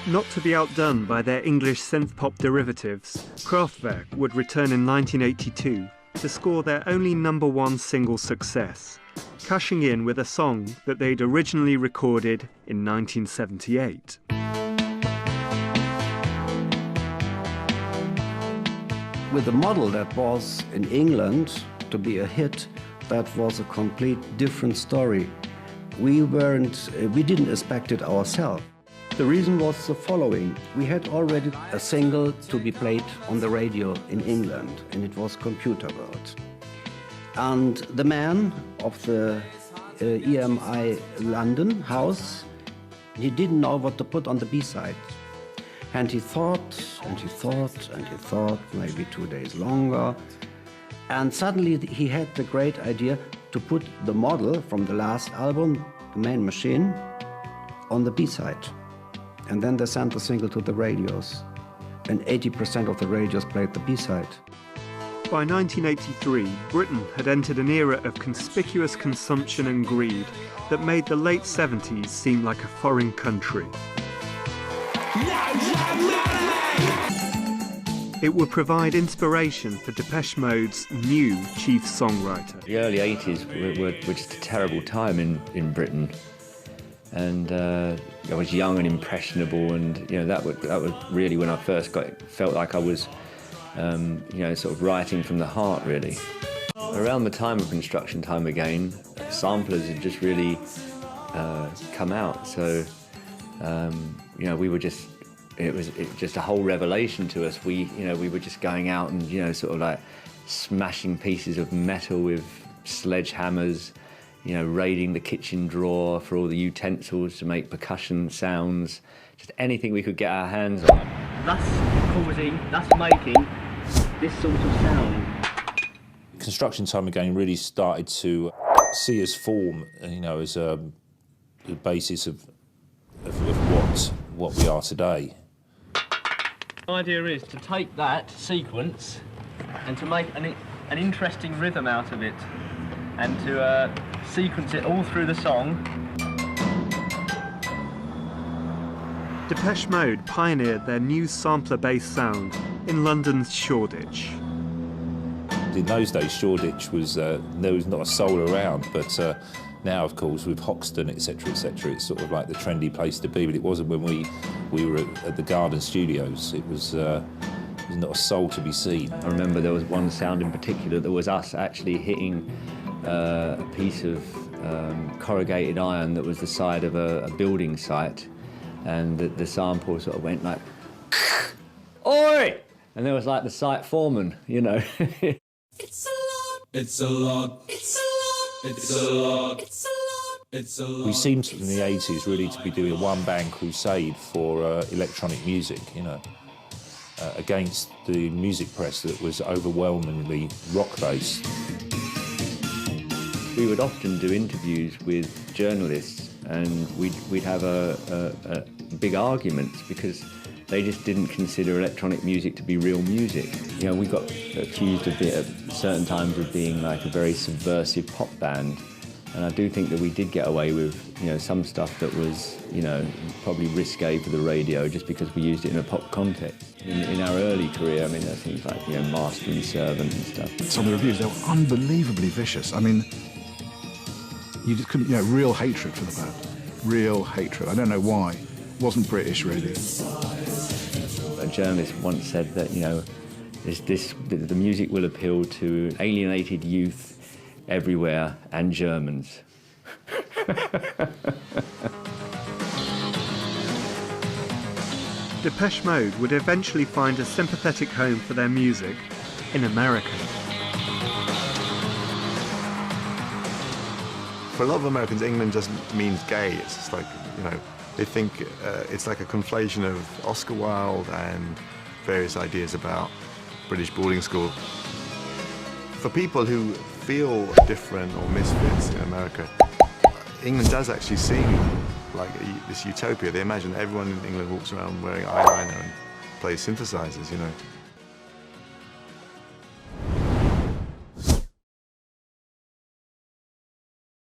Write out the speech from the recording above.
Not to be outdone by their English synth-pop derivatives, Kraftwerk would return in 1982 to score their only #1 single success, cashing in with a song that they'd originally recorded in 1978. With the model that was in England to be a hit, that was a complete different story. We didn't expect it ourselves. The reason was the following. We had already a single to be played on the radio in England, and it was Computer World. And the man of the EMI London house, he didn't know what to put on the B-side. And he thought, and he thought, and he thought, maybe 2 days longer. And suddenly he had the great idea to put the model from the last album, The Man Machine, on the B-side. And then they sent the single to the radios. And 80% of the radios played the B-side. By 1983, Britain had entered an era of conspicuous consumption and greed that made the late 70s seem like a foreign country. It would provide inspiration for Depeche Mode's new chief songwriter. The early 80s were just a terrible time in Britain. And I was young and impressionable, and that was really when I first felt like I was sort of writing from the heart, really. Around the time of Construction Time Again, samplers had just really come out, so we were just, it was just a whole revelation to us. We were just going out and sort of like smashing pieces of metal with sledgehammers, raiding the kitchen drawer for all the utensils to make percussion sounds, just anything we could get our hands on. That's causing, that's making this sort of sound. Construction Time Again really started to see us form, as the basis of what we are today. The idea is to take that sequence and to make an interesting rhythm out of it, and to sequence it all through the song. Depeche Mode pioneered their new sampler-based sound in London's Shoreditch. In those days, Shoreditch was, there was not a soul around, but now, of course, with Hoxton, etc., it's sort of like the trendy place to be, but it wasn't when we were at the Garden Studios. It was not a soul to be seen. I remember there was one sound in particular that was us actually hitting a piece of corrugated iron that was the side of a building site, and the sample sort of went like, "Oi!" And there was like the site foreman, It's a lot. It's a lot. It's a lot. It's a lot. It's a lot. It's a lot. We seemed in the 80s really to be doing a one-band crusade for electronic music, against the music press that was overwhelmingly rock-based. We would often do interviews with journalists, and we'd have a big arguments because they just didn't consider electronic music to be real music. We got accused of it at certain times of being like a very subversive pop band, and I do think that we did get away with some stuff that was probably risque for the radio just because we used it in a pop context. In our early career, I mean, there are things like Master and Servant and stuff. Some of the reviews, they were unbelievably vicious. I mean, you just couldn't, real hatred for the band. Real hatred. I don't know why. It wasn't British, really. A journalist once said that, the music will appeal to alienated youth everywhere and Germans. Depeche Mode would eventually find a sympathetic home for their music in America. For a lot of Americans, England just means gay. It's just like, they think it's like a conflation of Oscar Wilde and various ideas about British boarding school. For people who feel different or misfits in America, England does actually seem like this utopia. They imagine everyone in England walks around wearing eyeliner and plays synthesizers,